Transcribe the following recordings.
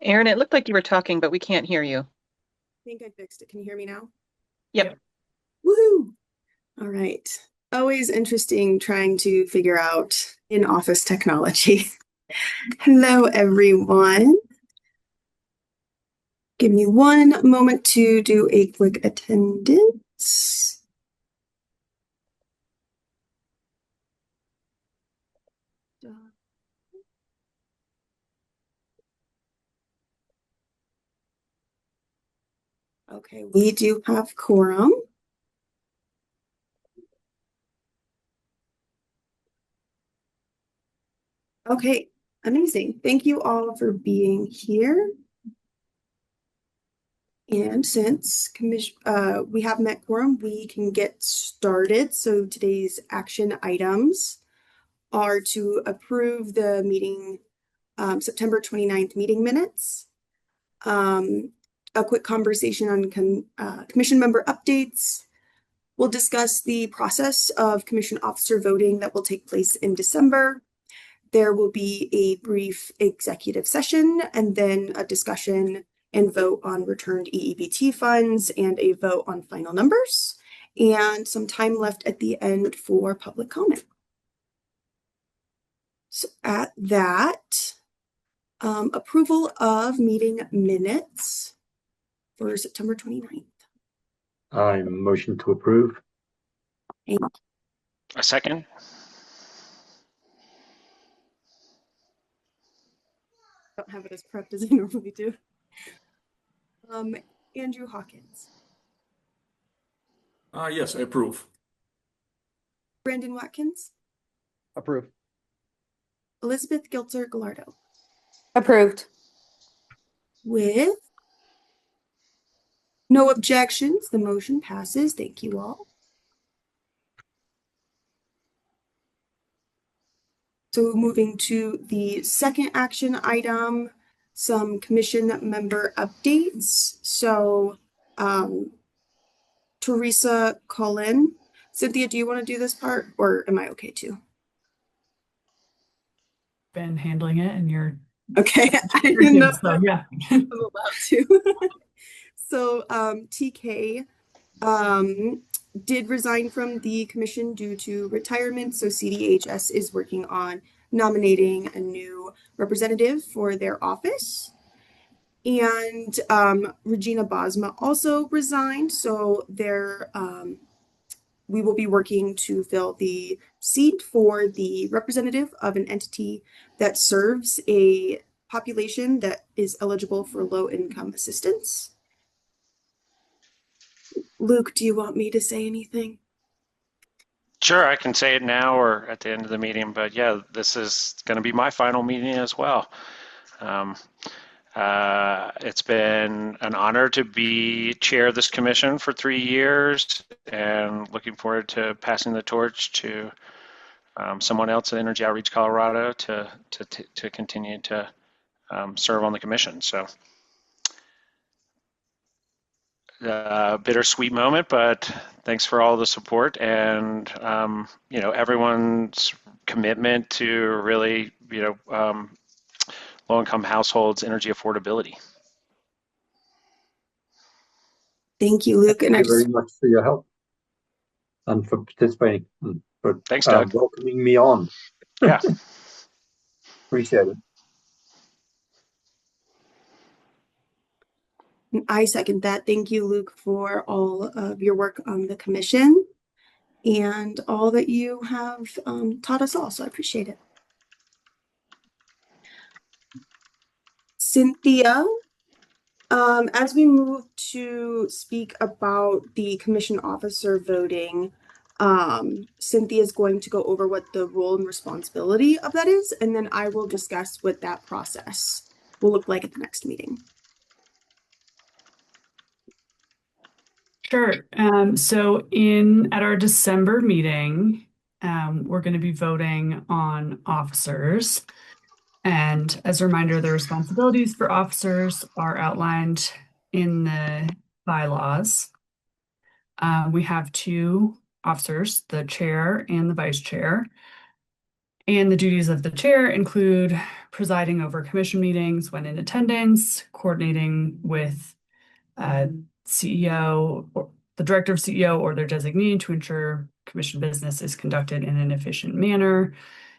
Aaron, it looked like you were talking, but we can't hear you. Think I fixed it. Can you hear me now? Yep. Woohoo! All right. Always interesting trying to figure out in-office technology. Hello, everyone. Give me one moment to do a quick attendance. Okay, we do have quorum. Okay, amazing. Thank you all for being here. And since we have met quorum, we can get started. So today's action items are to approve the meeting, September 29th meeting minutes, a quick conversation on commission member updates. We'll discuss the process of commission officer voting that will take place in December. There will be a brief executive session and then a discussion and vote on returned EEBT funds and a vote on final numbers, and some time left at the end for public comment. So at that, approval of meeting minutes for September 29th. I motion to approve. Thank you. A second. Don't have it as prepped as I normally do. Andrew Hawkins. Yes, I approve. Brandon Watkins. Approve. Elizabeth Giltzer Gallardo. Approved. With no objections, the motion passes. Thank you all. So moving to the second action item, some commission member updates. So Teresa Cullen. Cynthia, do you want to do this part or am I okay too? Been handling it and you're okay. I didn't know so, yeah. I'm allowed to. So TK did resign from the commission due to retirement. So CDHS is working on nominating a new representative for their office. And Regina Bosma also resigned. So we will be working to fill the seat for the representative of an entity that serves a population that is eligible for low-income assistance. Luke, do you want me to say anything? Sure, I can say it now or at the end of the meeting, but yeah, this is going to be my final meeting as well. It's been an honor to be chair of this commission for 3 years and looking forward to passing the torch to someone else at Energy Outreach Colorado to continue to serve on the commission. So bittersweet moment, but thanks for all the support and everyone's commitment to really low-income households energy affordability. Thank you, Luke. Thank you very much for your help and for participating and for thanks, Doug. welcoming me on. Yeah. Appreciate it. I second that. Thank you, Luke, for all of your work on the commission and all that you have taught us all. So I appreciate it. Cynthia, as we move to speak about the commission officer voting, Cynthia is going to go over what the role and responsibility of that is, and then I will discuss what that process will look like at the next meeting. Sure. So at our December meeting, we're going to be voting on officers. And as a reminder, the responsibilities for officers are outlined in the bylaws. We have 2 officers, the chair and the vice chair. And the duties of the chair include presiding over commission meetings when in attendance, coordinating with CEO or the director of CEO or their designee to ensure commission business is conducted in an efficient manner,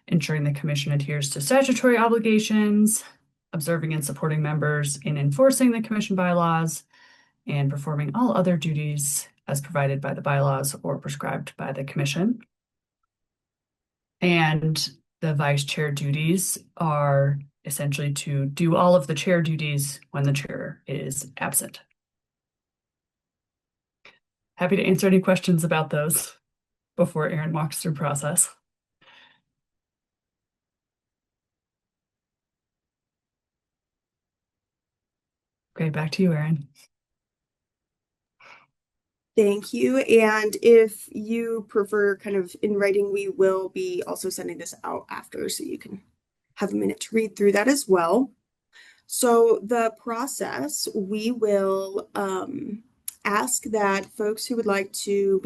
ensuring the commission adheres to statutory obligations, observing and supporting members in enforcing the commission bylaws, and performing all other duties as provided by the bylaws or prescribed by the commission. And the vice chair duties are essentially to do all of the chair duties when the chair is absent. Happy to answer any questions about those before Erin walks through process. Okay, back to you, Erin. Thank you. And if you prefer kind of in writing, we will be also sending this out after, so you can have a minute to read through that as well. So the process, we will ask that folks who would like to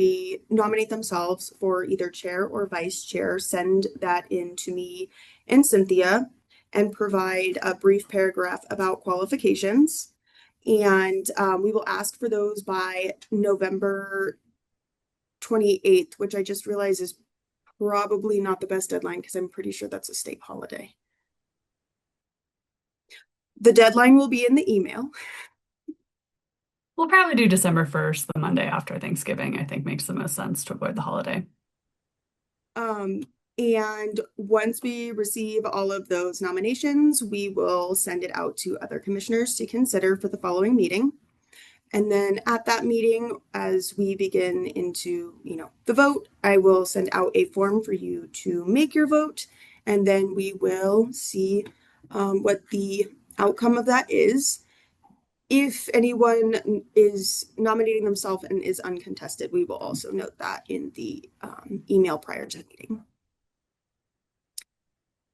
nominate themselves for either chair or vice chair send that in to me and Cynthia and provide a brief paragraph about qualifications. And we will ask for those by November 28th, which I just realized is probably not the best deadline because I'm pretty sure that's a state holiday. The deadline will be in the email. We'll probably do December 1st, the Monday after Thanksgiving, I think makes the most sense to avoid the holiday. And once we receive all of those nominations, we will send it out to other commissioners to consider for the following meeting. And then at that meeting, as we begin into, the vote, I will send out a form for you to make your vote. And then we will see what the outcome of that is. If anyone is nominating themselves and is uncontested, we will also note that in the email prior to the meeting.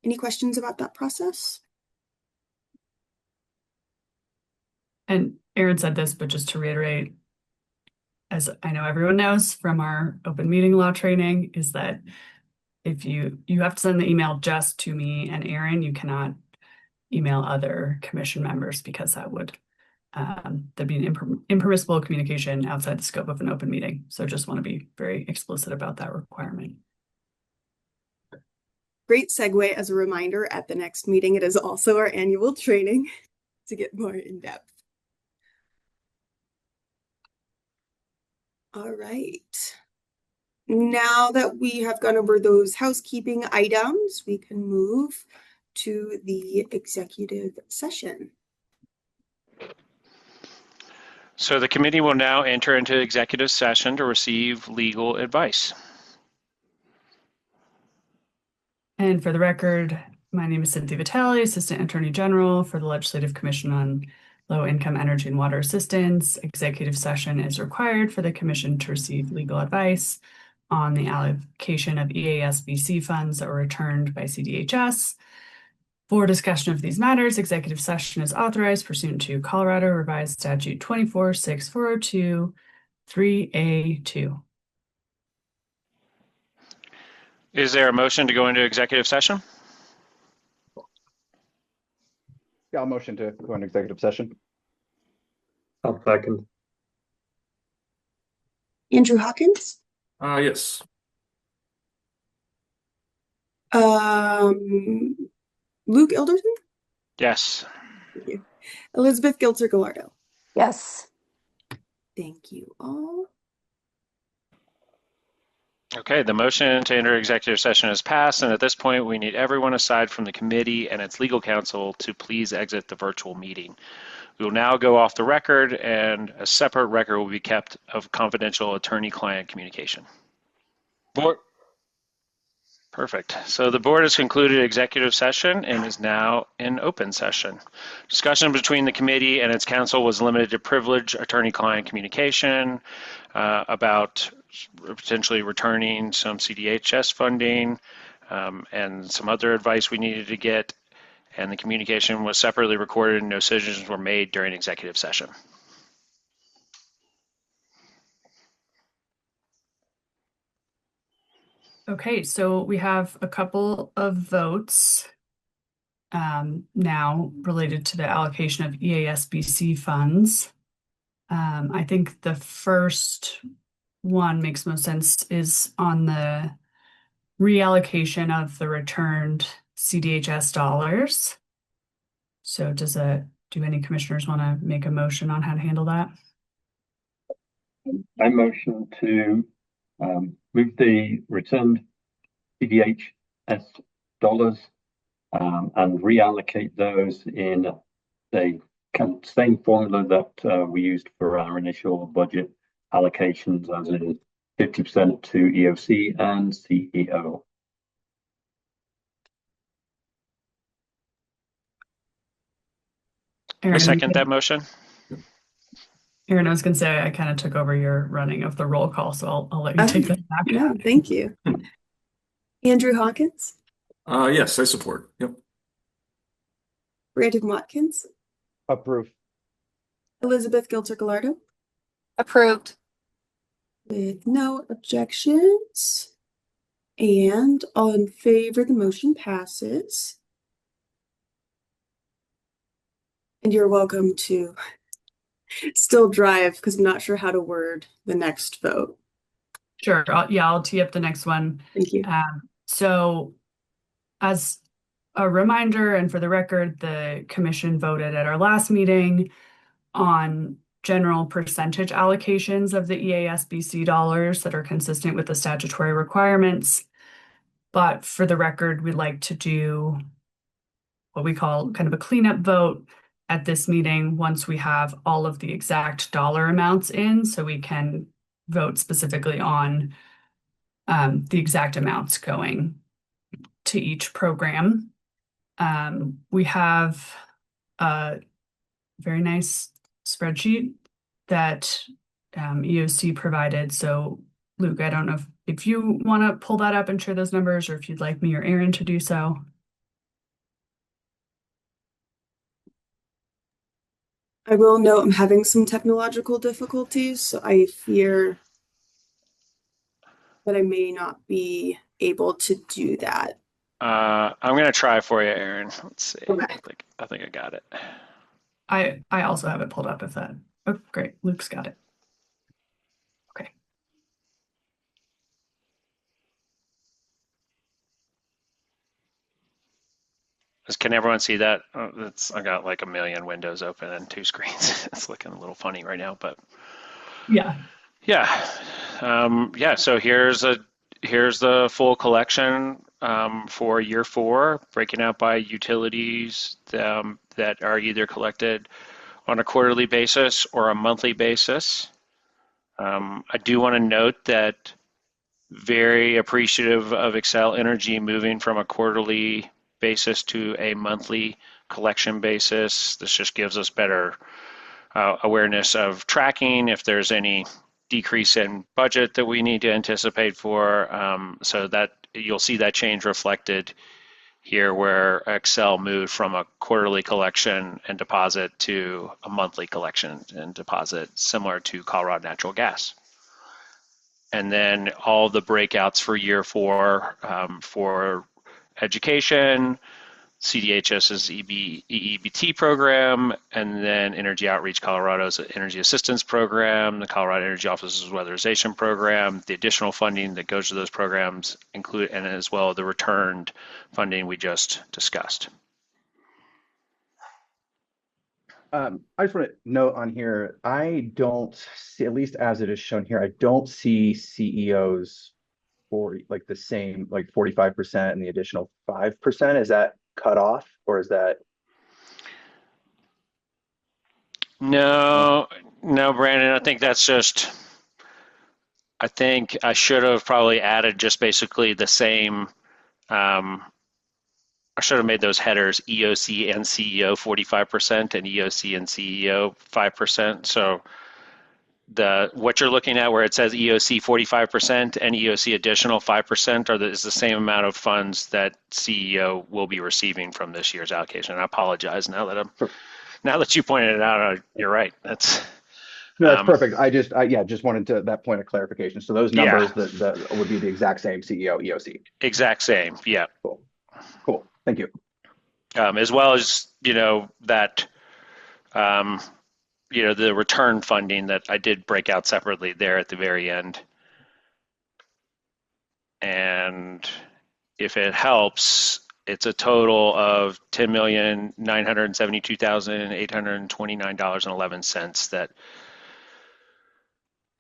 Any questions about that process? And Erin said this, but just to reiterate, as I know everyone knows from our open meeting law training, is that if you have to send the email just to me and Erin, you cannot email other commission members because that would there'd be an impermissible communication outside the scope of an open meeting. So just want to be very explicit about that requirement. Great segue. As a reminder, at the next meeting, it is also our annual training to get more in depth. All right. Now that we have gone over those housekeeping items, we can move to the executive session. So the committee will now enter into executive session to receive legal advice. And for the record, my name is Cynthia Vitale, Assistant Attorney General for the Legislative Commission on Low-Income Energy and Water Assistance. Executive session is required for the Commission to receive legal advice on the allocation of EASBC funds that were returned by CDHS. For discussion of these matters, executive session is authorized pursuant to Colorado Revised Statute 246402 3A2. Is there a motion to go into executive session? Yeah, I'll motion to go into executive session. I'll second. Andrew Hawkins? Yes. Luke Ilderson? Yes. Thank you. Elizabeth Gilter-Gallardo? Yes. Thank you all. Okay, the motion to enter executive session is passed, and at this point, we need everyone aside from the committee and its legal counsel to please exit the virtual meeting. We will now go off the record, and a separate record will be kept of confidential attorney-client communication. Board. Perfect. So the board has concluded executive session and is now in open session. Discussion between the committee and its counsel was limited to privileged attorney-client communication about potentially returning some CDHS funding and some other advice we needed to get. And the communication was separately recorded and no decisions were made during executive session. Okay, so we have a couple of votes. now related to the allocation of EASBC funds. I think the first one makes most sense is on the reallocation of the returned CDHS dollars. So do any commissioners want to make a motion on how to handle that? I motion to move the returned CDHS dollars and reallocate those in the same formula that we used for our initial budget allocations, as in 50% to EOC and CEO. I second that motion. Aaron, I was going to say I kind of took over your running of the roll call, so I'll let you take that back. No, thank you. Andrew Hawkins, Yes, I support. Yep. Brandon Watkins, Approve. Elizabeth Gilter-Gallardo, Approved. with no objections. And all in favor, the motion passes. And you're welcome to still drive because I'm not sure how to word the next vote. Sure. I'll tee up the next one. Thank you. So as a reminder, and for the record, the commission voted at our last meeting on general percentage allocations of the EASBC dollars that are consistent with the statutory requirements. But for the record, we'd like to do what we call kind of a cleanup vote at this meeting once we have all of the exact dollar amounts in, so we can vote specifically on the exact amounts going to each program. We have a very nice spreadsheet that EOC provided. So Luke, I don't know if you want to pull that up and share those numbers, or if you'd like me or Aaron to do so. I will note I'm having some technological difficulties, so I fear that I may not be able to do that. I'm going to try for you, Aaron. Let's see. Okay. I think I got it. I also have it pulled up if that. Oh, great. Luke's got it. Okay. Can everyone see that? I got like a million windows open and two screens. It's looking a little funny right now, but Yeah. So here's the full collection for year 4, breaking out by utilities that are either collected on a quarterly basis or a monthly basis. I do want to note that very appreciative of Xcel Energy moving from a quarterly basis to a monthly collection basis. This just gives us better awareness of tracking if there's any decrease in budget that we need to anticipate for. So that you'll see that change reflected here, where Xcel moved from a quarterly collection and deposit to a monthly collection and deposit, similar to Colorado Natural Gas. And then all the breakouts for year 4 for education, CDHS's EEBT program, and then Energy Outreach Colorado's Energy Assistance Program, the Colorado Energy Office's Weatherization Program, the additional funding that goes to those programs include, and as well the returned funding we just discussed. I just want to note on here, I don't see, at least as it is shown here, I don't see CEOs for like the same, like 45% and the additional 5%. Is that cut off, or is that? No, Brandon, I think that's just, I think I should have probably added just basically the same, I should have made those headers EOC and CEO 45% and EOC and CEO 5%. So what you're looking at where it says EOC 45% and EOC additional 5% is the same amount of funds that CEO will be receiving from this year's allocation. And I apologize now that you pointed it out. You're right. That's Perfect. I just wanted to that point of clarification. So those numbers that would be the exact same CEO EOC. Exact same. Yeah. Cool. Thank you. as well as, that, the return funding that I did break out separately there at the very end. And if it helps, it's a total of $10,972,829.11 that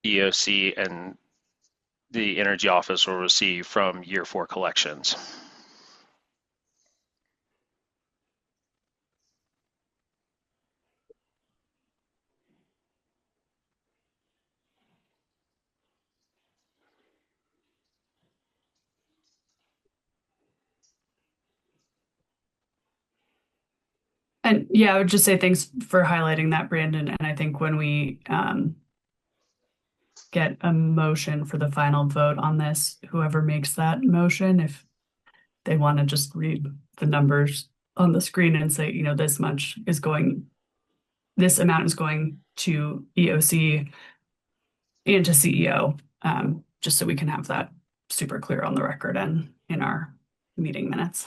EOC and the Energy Office will receive from year 4 collections. And yeah, I would just say thanks for highlighting that, Brandon. And I think when we get a motion for the final vote on this, whoever makes that motion, if they want to just read the numbers on the screen and say, this amount is going to EOC and to CEO, just so we can have that super clear on the record and in our meeting minutes.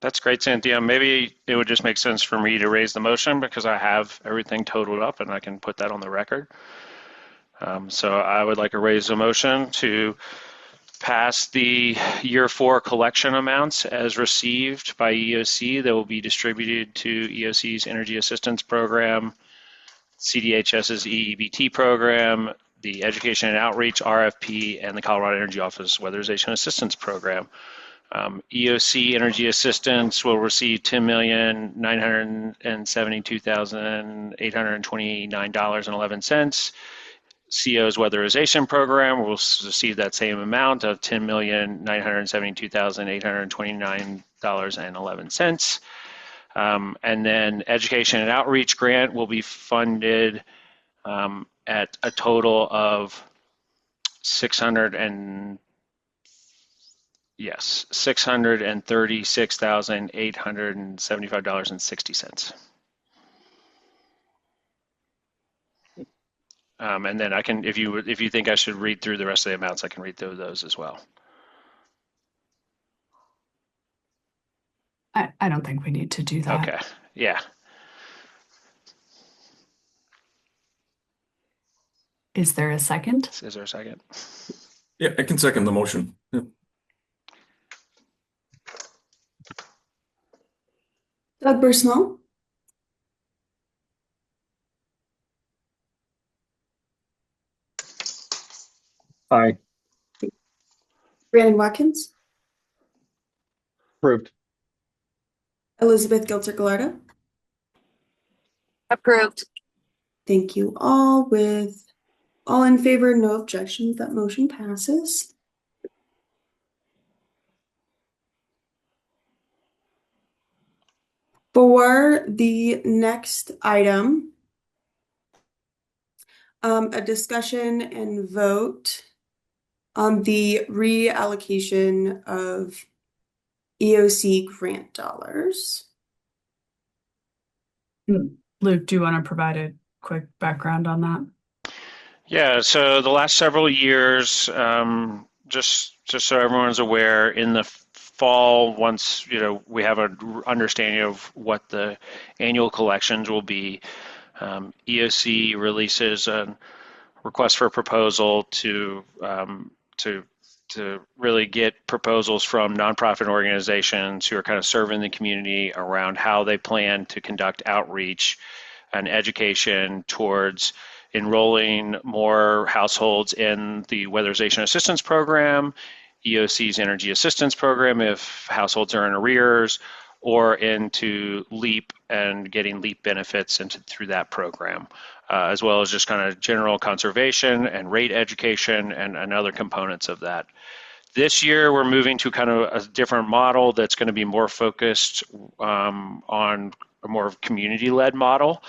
That's great, Cynthia. Maybe it would just make sense for me to raise the motion because I have everything totaled up and I can put that on the record. So I would like to raise a motion to pass the year 4 collection amounts as received by EOC that will be distributed to EOC's Energy Assistance Program, CDHS's EEBT program, the Education and Outreach RFP, and the Colorado Energy Office Weatherization Assistance Program. EOC Energy Assistance will receive $10,972,829.11. CO's Weatherization Program will receive that same amount of $10,972,829.11. And then Education and Outreach Grant will be funded at a total of $636,875.60. And then I can, if you think I should read through the rest of the amounts, I can read through those as well. I don't think we need to do that. Okay. Yeah. Is there a second? Is there a second? Yeah, I can second the motion. Yeah. Doug Bursnell, Aye. Brandon Watkins, Approved. Elizabeth Gilter-Gallardo. Approved. Thank you all. With all in favor, no objections, that motion passes. For the next item, a discussion and vote on the reallocation of EOC grant dollars. Luke, do you want to provide a quick background on that? Yeah, so the last several years, just so everyone's aware, in the fall, once we have an understanding of what the annual collections will be, EOC releases a request for a proposal to really get proposals from nonprofit organizations who are kind of serving the community around how they plan to conduct outreach and education towards enrolling more households in the Weatherization Assistance Program, EOC's Energy Assistance Program if households are in arrears, or into LEAP and getting LEAP benefits through that program, as well as just kind of general conservation and rate education and other components of that. This year, we're moving to kind of a different model that's going to be more focused on a more community-led model,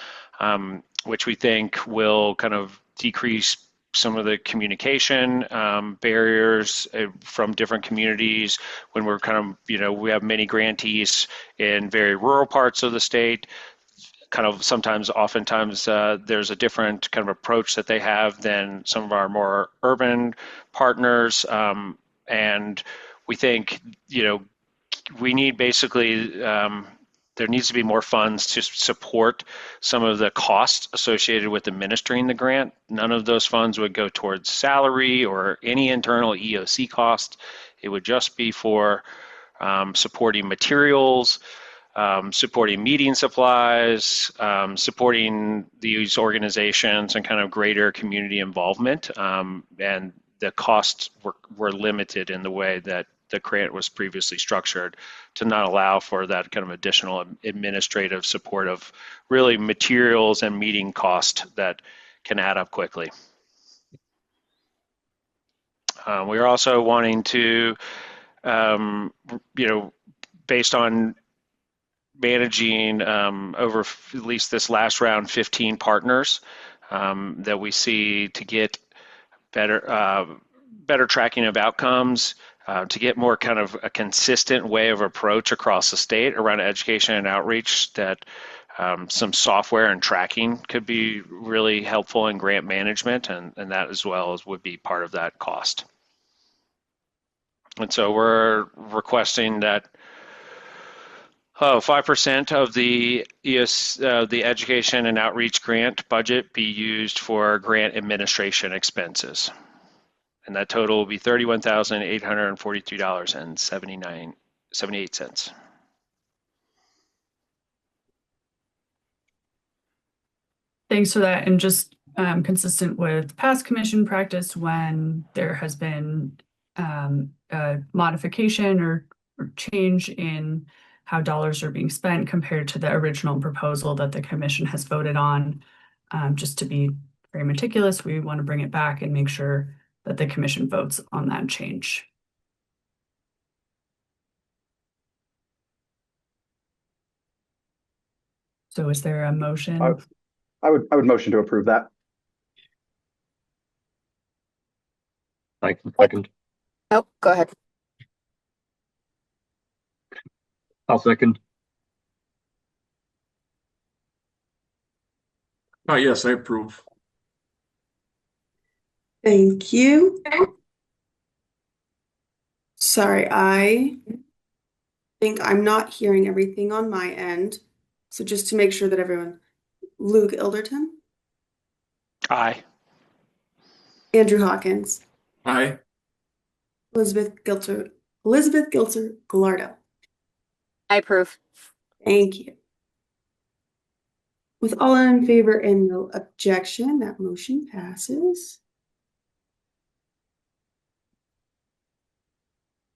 which we think will kind of decrease some of the communication barriers from different communities when we're kind of, we have many grantees in very rural parts of the state. Kind of oftentimes there's a different kind of approach that they have than some of our more urban partners. And we think, we need basically, there needs to be more funds to support some of the costs associated with administering the grant. None of those funds would go towards salary or any internal EOC cost. It would just be for supporting materials, supporting meeting supplies, supporting these organizations and kind of greater community involvement. And the costs were limited in the way that the grant was previously structured to not allow for that kind of additional administrative support of really materials and meeting cost that can add up quickly. We are also wanting to, based on managing over at least this last round 15 partners that we see to get better tracking of outcomes, to get more kind of a consistent way of approach across the state around education and outreach, that some software and tracking could be really helpful in grant management, and that as well as would be part of that cost. And so we're requesting that 5% of the the education and outreach grant budget be used for grant administration expenses. And that total will be $31,843.78. Thanks for that. And just consistent with past commission practice, when there has been a modification or change in how dollars are being spent compared to the original proposal that the commission has voted on, just to be very meticulous, we want to bring it back and make sure that the commission votes on that change. So is there a motion? I would motion to approve that. Second. Oh, go ahead. I'll second. Yes, I approve. Thank you. Sorry, I think I'm not hearing everything on my end. So just to make sure that everyone, Luke Ilderton, Aye. Andrew Hawkins, Aye. Elizabeth Gilter Gallardo. I approve. Thank you. With all in favor and no objection, that motion passes.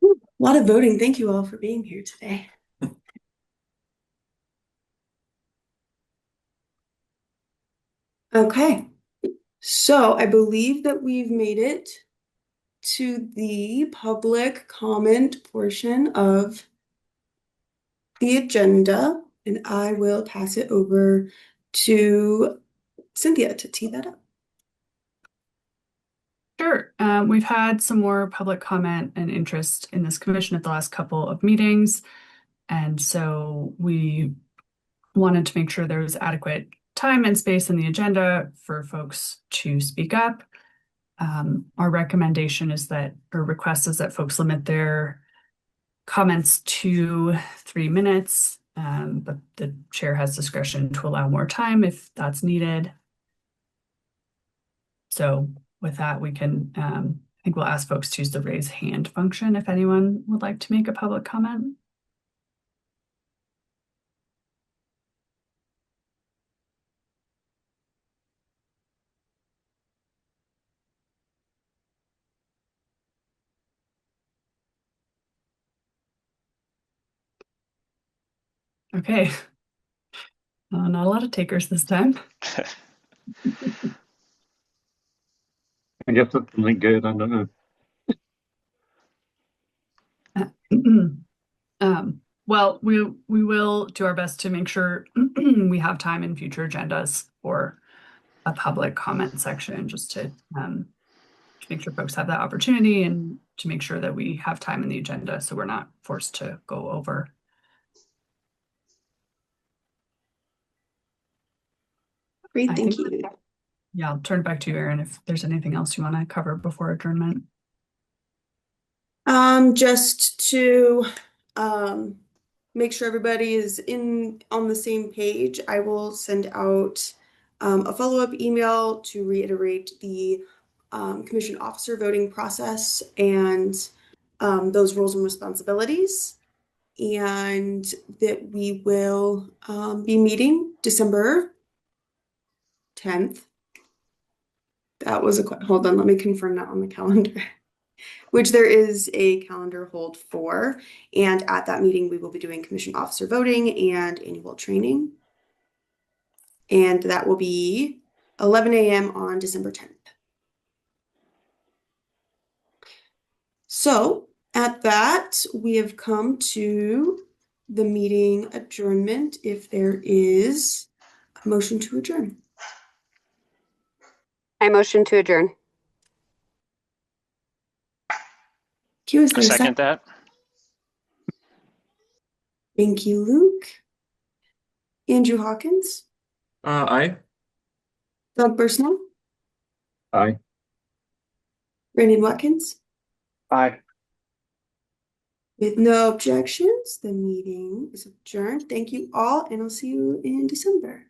A lot of voting. Thank you all for being here today. Okay, so I believe that we've made it to the public comment portion of the agenda, and I will pass it over to Cynthia to tee that up. Sure. We've had some more public comment and interest in this commission at the last couple of meetings. And so we wanted to make sure there was adequate time and space in the agenda for folks to speak up. Our recommendation is that, or request is that folks limit their comments to 3 minutes, but the chair has discretion to allow more time if that's needed. So with that, we can, I think we'll ask folks to use the raise hand function if anyone would like to make a public comment. Okay. Not a lot of takers this time. I guess that's something good. I don't know. Well, we will do our best to make sure we have time in future agendas for a public comment section, just to make sure folks have that opportunity and to make sure that we have time in the agenda so we're not forced to go over. Great, thank you. Yeah, I'll turn it back to you, Erin, if there's anything else you want to cover before adjournment. Just to make sure everybody is on the same page, I will send out a follow-up email to reiterate the commission officer voting process and those roles and responsibilities, and that we will be meeting December 10th. That was hold on, let me confirm that on the calendar. Which there is a calendar hold for. And at that meeting, we will be doing commission officer voting and annual training. And that will be 11 a.m. on December 10th. So at that, we have come to the meeting adjournment. If there is a motion to adjourn. I motion to adjourn. Q, is there a Second that. Thank you, Luke. Andrew Hawkins. Aye. Doug Bursnell. Aye. Brandon Watkins. Aye. With no objections, the meeting is adjourned. Thank you all, and I'll see you in December.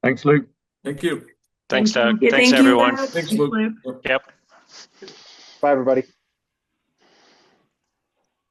Thanks, Luke. Thank you. Thanks, Doug. Yeah, Thanks, thank you, everyone. Doug. Thanks, Luke. Yep. Yep. Bye, everybody.